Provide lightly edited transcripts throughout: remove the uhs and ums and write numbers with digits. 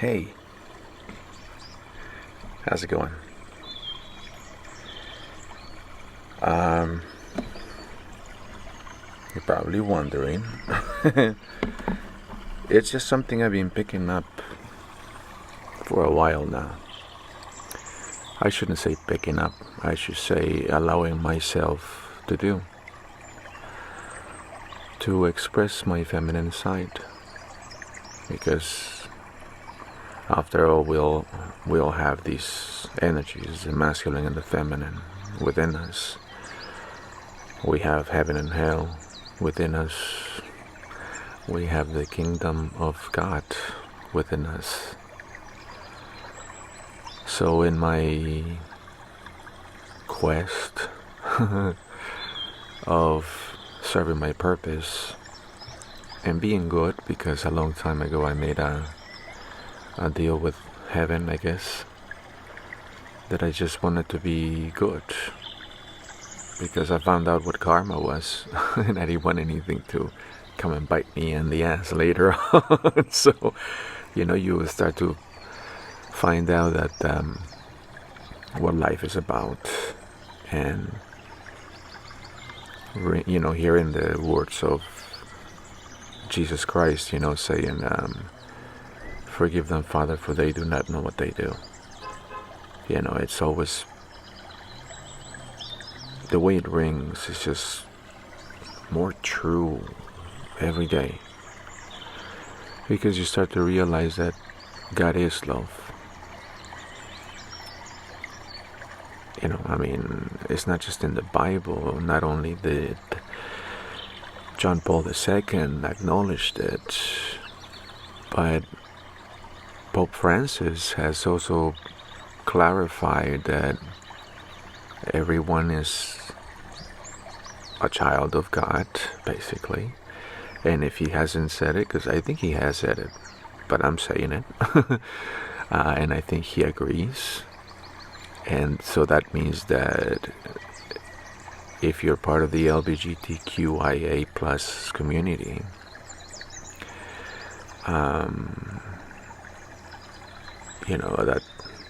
Hey, how's it going? Um, you're probably wondering. It's just something I've been picking up for a while now. I shouldn't say picking up, I should say allowing myself to do. To express my feminine side. Because after all, we all have these energies, the masculine and the feminine, within us. We have heaven and hell within us. We have the kingdom of God within us. So in my quest of serving my purpose and being good, because a long time ago I made a deal with heaven, I guess, that I just wanted to be good, because I found out what karma was and I didn't want anything to come and bite me in the ass later on. So, you will start to find out that what life is about, and hearing the words of Jesus Christ, saying, forgive them, Father, for they do not know what they do. It's always, the way it rings is just more true every day, because you start to realize that God is love. It's not just in the Bible. Not only did John Paul II acknowledged it, but Pope Francis has also clarified that everyone is a child of God, basically. And if he hasn't said it, because I think he has said it, but I'm saying it, and I think he agrees. And so that means that if you're part of the LBGTQIA plus community,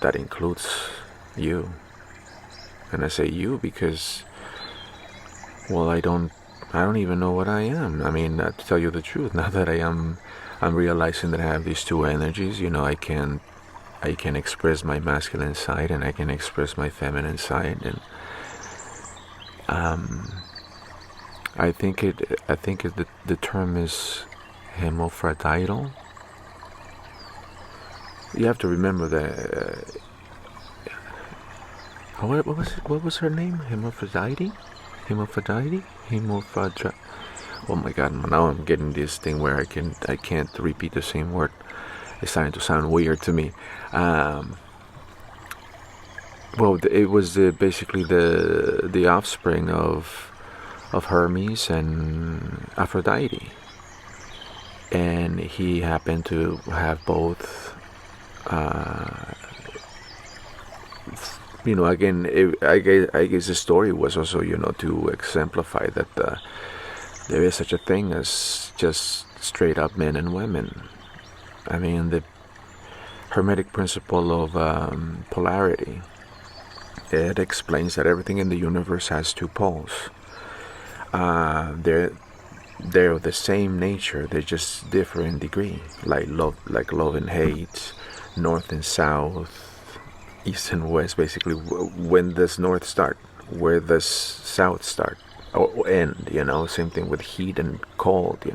that includes you. And I say you because, well, I don't even know what I am. To tell you the truth, now that I'm realizing that I have these two energies. I can express my masculine side and I can express my feminine side, and I think the term is hermaphrodite. You have to remember that. What was her name? Hermaphrodite. Oh my God! Now I'm getting this thing where I can't repeat the same word. It's starting to sound weird to me. It was basically the offspring of Hermes and Aphrodite, and he happened to have both. Again, I guess the story was also, to exemplify that there is such a thing as just straight up men and women. The Hermetic principle of polarity, it explains that everything in the universe has two poles. They're of the same nature, they just differ in degree, like love and hate, north and south, east and west. Basically, when does north start? Where does south start or end? Same thing with heat and cold.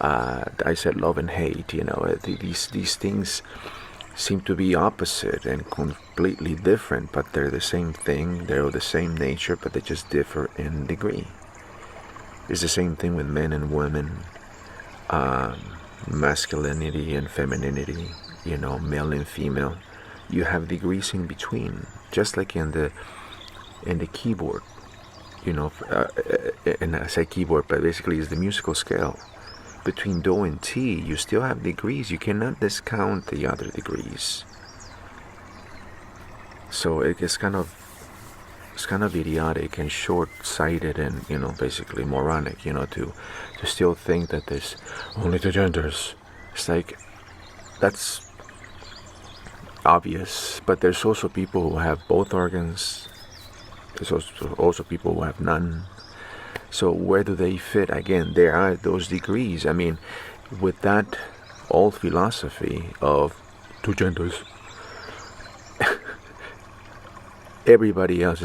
I said love and hate. These things seem to be opposite and completely different, but they're the same thing. They're of the same nature, but they just differ in degree. It's the same thing with men and women, masculinity and femininity. Male and female. You have degrees in between, just like in the keyboard. And I say keyboard, but basically it's the musical scale. Between do and ti, you still have degrees. You cannot discount the other degrees. So it's kind of idiotic and short-sighted and basically moronic. To still think that there's only two genders. It's like that's obvious, but there's also people who have both organs. There's also people who have none. So where do they fit? Again, there are those degrees. I mean, with that old philosophy of two genders, everybody else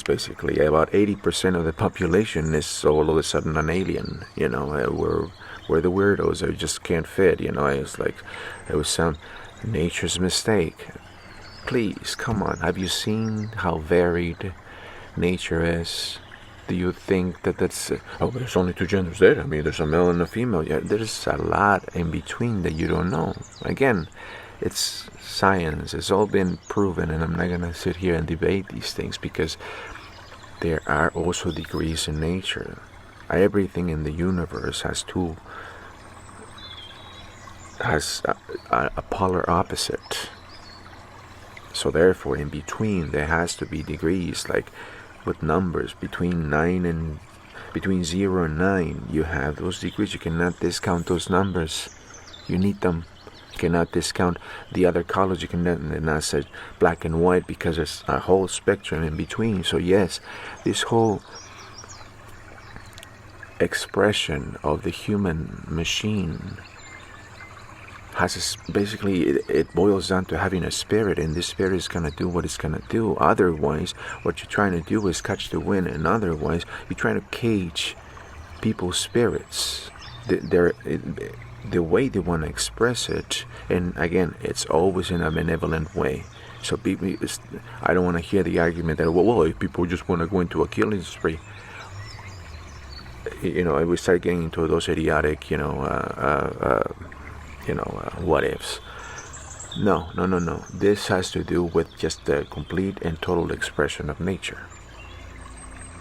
basically, about 80% of the population is all of a sudden an alien. We're the weirdos that just can't fit. It's like it was some nature's mistake. Please, come on. Have you seen how varied nature is? Do you think that's there's only two genders there? I mean, there's a male and a female. Yeah, there's a lot in between that you don't know. Again, it's science. It's all been proven, and I'm not gonna sit here and debate these things because there are also degrees in nature. Everything in the universe has a polar opposite. So therefore, in between, there has to be degrees, like with numbers between 0 and 9. You have those degrees. You cannot discount those numbers. You need them. You cannot discount the other colors. You cannot say black and white because there's a whole spectrum in between. So yes, this whole expression of the human machine basically it boils down to having a spirit, and this spirit is going to do what it's going to do. Otherwise, what you're trying to do is catch the wind, and otherwise you're trying to cage people's spirits, the way they want to express it. And again, it's always in a benevolent way. So I don't want to hear the argument that well, if people just want to go into a killing spree, we start getting into those idiotic what ifs. No. This has to do with just the complete and total expression of nature.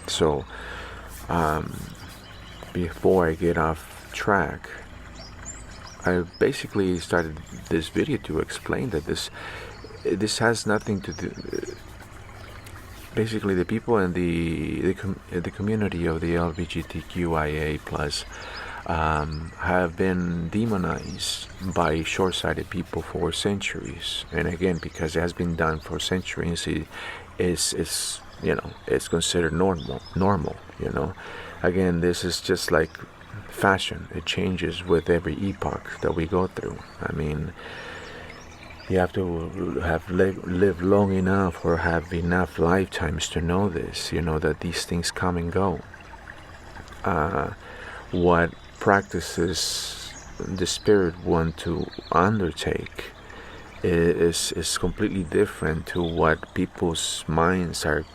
So, before I get off track, I basically started this video to explain that this has nothing to do. Basically, the people in the community of the LBGTQIA plus have been demonized by short-sighted people for centuries, and again, because it has been done for centuries, it's considered normal. Again, this is just like fashion. It changes with every epoch that we go through. I mean, you have to have lived long enough or have enough lifetimes to know this, that these things come and go. What practices the spirit want to undertake is completely different to what people's minds are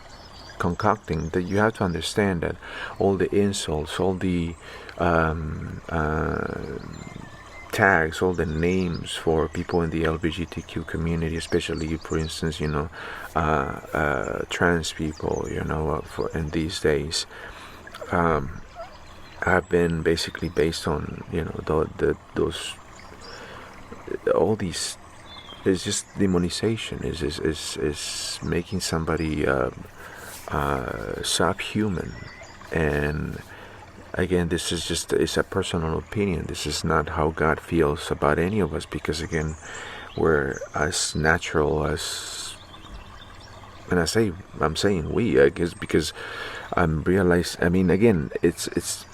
concocting. That you have to understand that all the insults, all the tags, all the names for people in the LBGTQ community, especially, for instance, trans people, in these days, have been basically based on those all these. It's just demonization. Is making somebody subhuman. And again, this is it's a personal opinion. This is not how God feels about any of us, because again, we're as natural as, and I'm saying we, I guess, because I'm realized. I mean, again, it's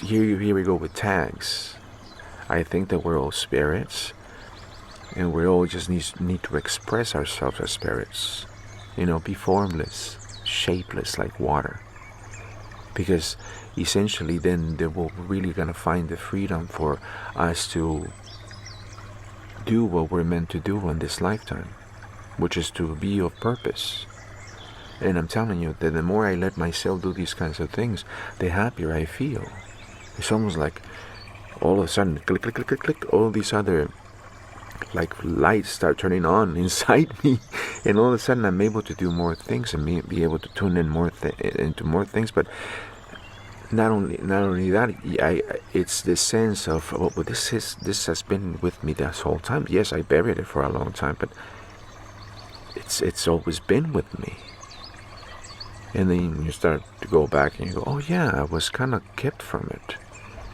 here we go with tags. I think that we're all spirits, and we all just need to express ourselves as spirits. Be formless, shapeless like water. Because essentially then we're really going to find the freedom for us to do what we're meant to do in this lifetime, which is to be of purpose. And I'm telling you that the more I let myself do these kinds of things, the happier I feel. It's almost like all of a sudden, click, click, click, click, click, all these other like lights start turning on inside me, and all of a sudden I'm able to do more things and be able to tune in into more things. But not only that, it's the sense of this has been with me this whole time. Yes, I buried it for a long time, but it's always been with me. And then you start to go back and you go, oh yeah, I was kind of kept from it.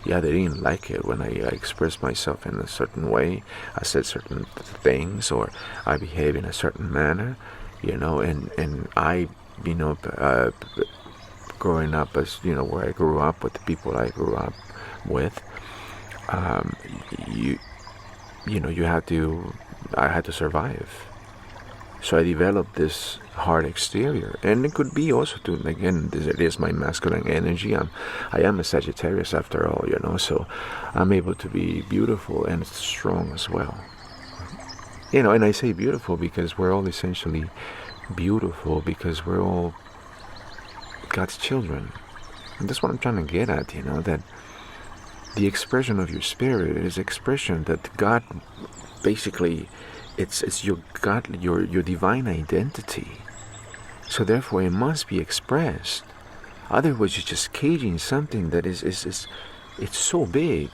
Yeah, they didn't like it when I expressed myself in a certain way. I said certain things, or I behave in a certain manner, and I, growing up as, where I grew up with the people I grew up with, um, you, I had to survive. So I developed this hard exterior, and it could be also to, again, it is my masculine energy. I am a Sagittarius after all, so I'm able to be beautiful and strong as well. And I say beautiful because we're all essentially beautiful because we're all God's children. And that's what I'm trying to get at, that the expression of your spirit is expression that God basically, it's your God, your divine identity. So therefore it must be expressed. Otherwise you're just caging something that is it's so big.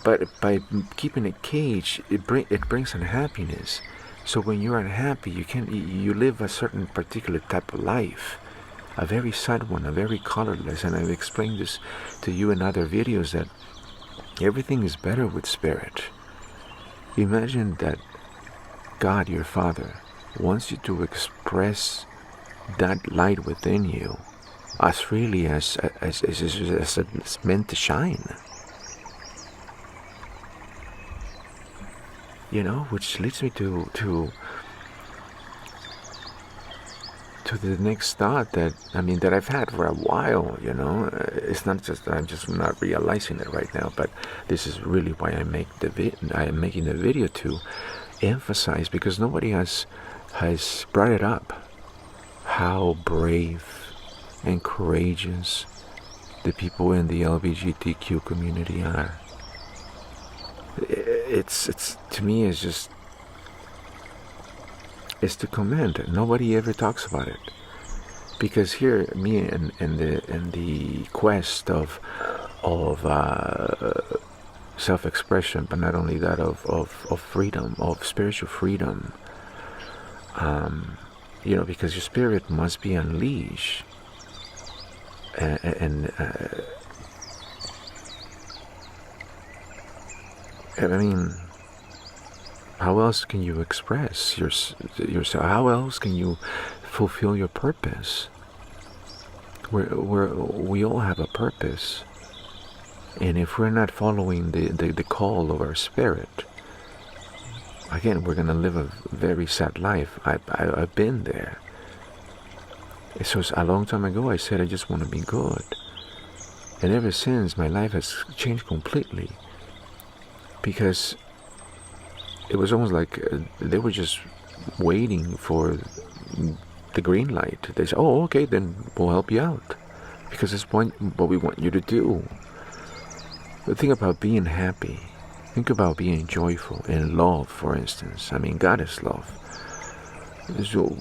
But by keeping it caged, it brings unhappiness. So when you're unhappy, you live a certain particular type of life, a very sad one, a very colorless. And I've explained this to you in other videos, that everything is better with spirit. Imagine that God, your Father, wants you to express that light within you as freely as it's meant to shine. Which leads me to the next thought that I've had for a while. It's not just that I'm just not realizing it right now, but this is really why I am making the video, to emphasize, because nobody has brought it up, how brave and courageous the people in the LBGTQ community are. It's to me, it's to commend. Nobody ever talks about it, because here, me and the quest of self-expression, but not only that, of freedom, of spiritual freedom. Because your spirit must be unleashed, and how else can you express yourself? How else can you fulfill your purpose? We all have a purpose, and if we're not following the call of our spirit, again, we're gonna live a very sad life. I've been there. So a long time ago, I said I just want to be good, and ever since, my life has changed completely. Because it was almost like they were just waiting for the green light. They said, "Oh, okay, then we'll help you out, because that's what we want you to do." But think about being happy. Think about being joyful in love, for instance. God is love. So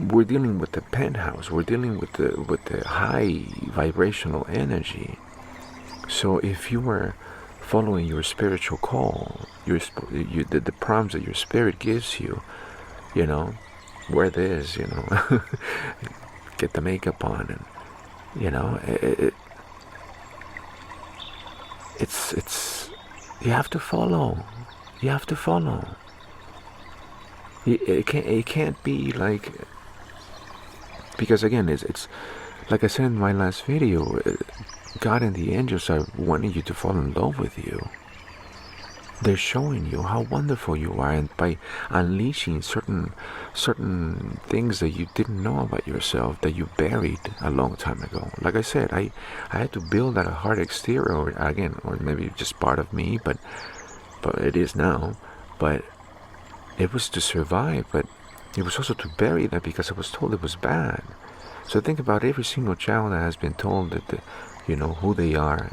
we're dealing with the penthouse. We're dealing with the high vibrational energy. So if you were following your spiritual call, the prompts that your spirit gives you, wear this, get the makeup on, and it's you have to follow. You have to follow. It can't be like, because again, it's like I said in my last video, God and the angels are wanting you to fall in love with you. They're showing you how wonderful you are, and by unleashing certain things that you didn't know about yourself, that you buried a long time ago. Like I said, I had to build that hard exterior again, or maybe just part of me, but it is now. But it was to survive, but it was also to bury that, because I was told it was bad. So think about every single child that has been told that who they are,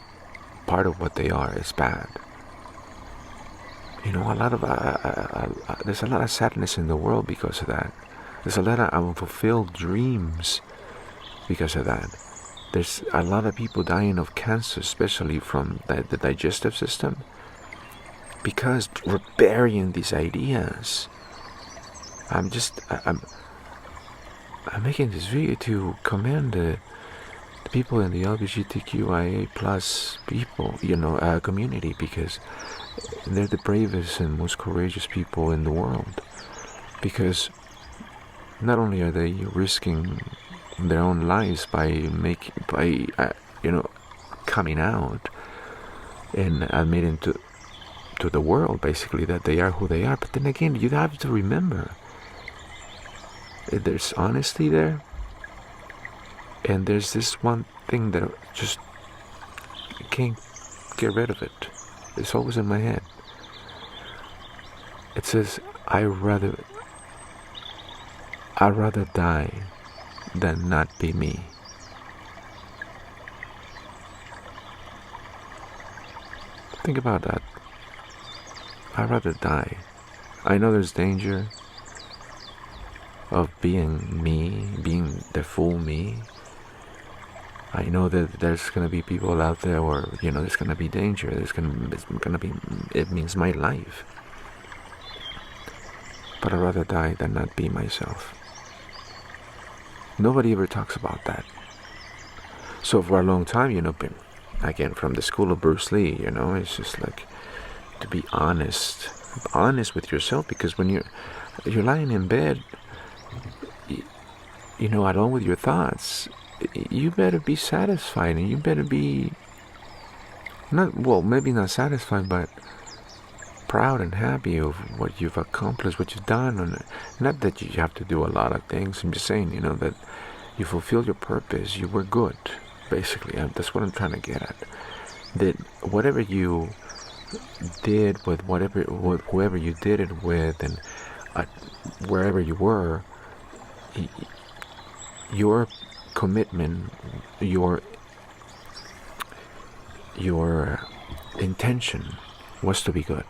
part of what they are, is bad. A lot of there's a lot of sadness in the world because of that. There's a lot of unfulfilled dreams because of that. There's a lot of people dying of cancer, especially from the digestive system, because we're burying these ideas. I'm making this video to commend the the people in the LBGTQIA plus people, community, because they're the bravest and most courageous people in the world. Because not only are they risking their own lives by coming out and admitting to the world basically that they are who they are, but then again, you have to remember there's honesty there, and there's this one thing that just can't get rid of it. It's always in my head. It says, I'd rather die than not be me. Think about that. I'd rather die. I know there's danger of being me, being the full me. I know that there's gonna be people out there where, there's gonna be danger. It means my life. But I'd rather die than not be myself. Nobody ever talks about that. So for a long time, again, from the school of Bruce Lee, it's just like to be honest with yourself, because when you're lying in bed, alone with your thoughts, you better be satisfied, and you better be maybe not satisfied, but proud and happy of what you've accomplished, what you've done. And not that you have to do a lot of things. I'm just saying, that you fulfilled your purpose. You were good, basically. That's what I'm trying to get at. That whatever you did with whoever you did it with, and wherever you were, your commitment, your intention was to be good.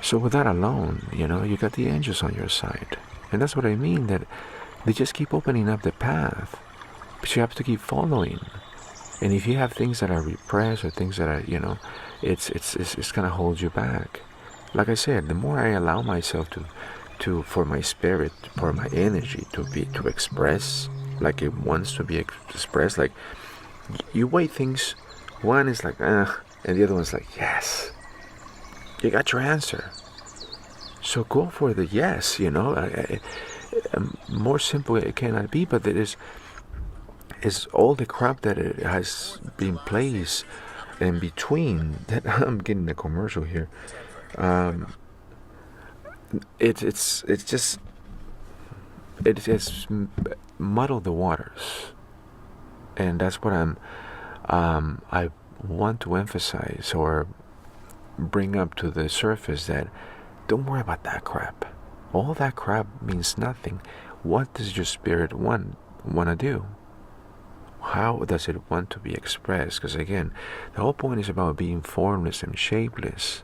So with that alone, you got the angels on your side. And that's what I mean, that they just keep opening up the path, but you have to keep following. And if you have things that are repressed, or things that are, it's gonna hold you back. Like I said, the more I allow myself for my spirit, for my energy to express like it wants to be expressed, like you weigh things, one is like, and the other one's like, yes. You got your answer. So go for the yes, more simple it cannot be, but it is all the crap that it has been placed in between. That I'm getting a commercial here. It has muddled the waters, and that's what I want to emphasize or bring up to the surface, that don't worry about that crap. All that crap means nothing. What does your spirit want to do? How does it want to be expressed? Because again, the whole point is about being formless and shapeless,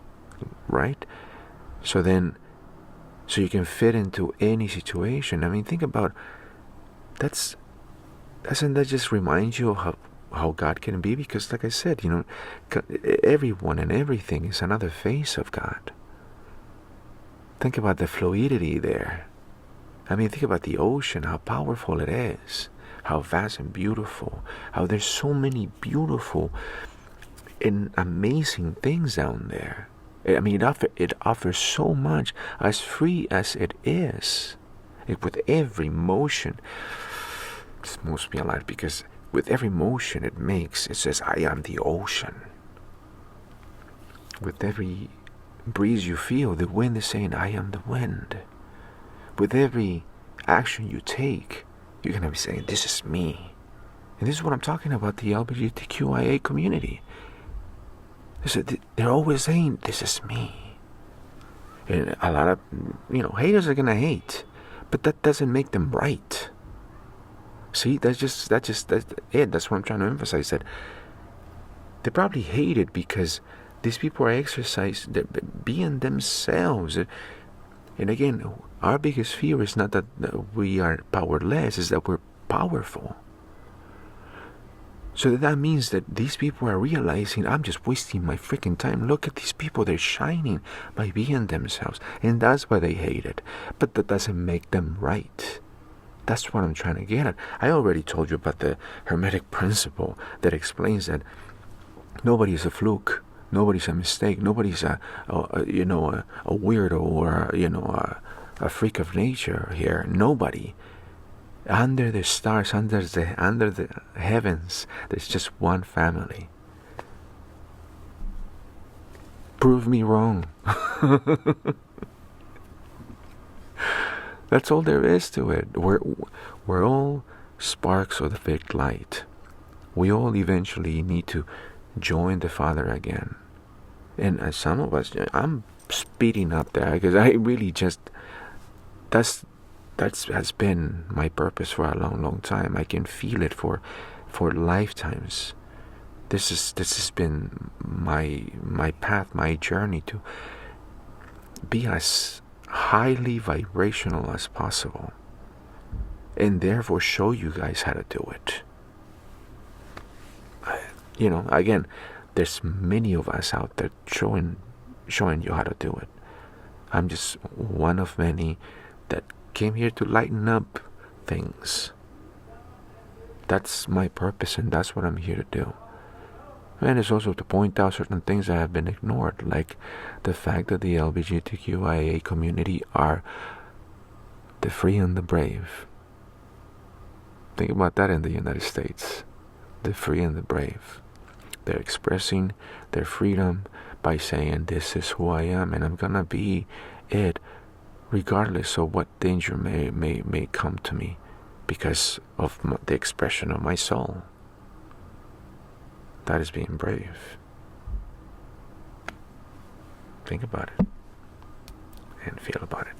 right? So you can fit into any situation. I mean, think about doesn't that just remind you of how God can be? Because like I said, everyone and everything is another face of God. Think about the fluidity there. I mean, think about the ocean, how powerful it is, how vast and beautiful, how there's so many beautiful and amazing things down there. I mean, it offers so much, as free as it is. With every motion, this moves me alive, because with every motion it says, I am the ocean. With every breeze you feel, the wind is saying, I am the wind. With every action you take, you're going to be saying, this is me. And this is what I'm talking about, the LBGTQIA community. They're always saying, this is me. And a lot of, haters are going to hate, but that doesn't make them right. See, that's it. That's what I'm trying to emphasize, that they probably hate it because these people are they're being themselves. And again, our biggest fear is not that we are powerless, is that we're powerful. So that means that these people are realizing, I'm just wasting my freaking time. Look at these people, they're shining by being themselves. And that's why they hate it. But that doesn't make them right. That's what I'm trying to get at. I already told you about the Hermetic principle that explains that nobody's a fluke, nobody's a mistake, nobody's a weirdo or a freak of nature here. Nobody. Under the stars, under the heavens, there's just one family. Prove me wrong. That's all there is to it. We're all sparks of the big light. We all eventually need to join the Father again. And some of us, I'm speeding up there because I really just, that has been my purpose for a long, long time. I can feel it for lifetimes. This has been my path, my journey to be as highly vibrational as possible, and therefore show you guys how to do it. Again, there's many of us out there showing you how to do it. I'm just one of many that came here to lighten up things. That's my purpose, and that's what I'm here to do. And it's also to point out certain things that have been ignored, like the fact that the LBGTQIA community are the free and the brave. Think about that in the United States. The free and the brave. They're expressing their freedom by saying, this is who I am, and I'm gonna be it regardless of what danger may come to me because of the expression of my soul. That is being brave. Think about it and feel about it.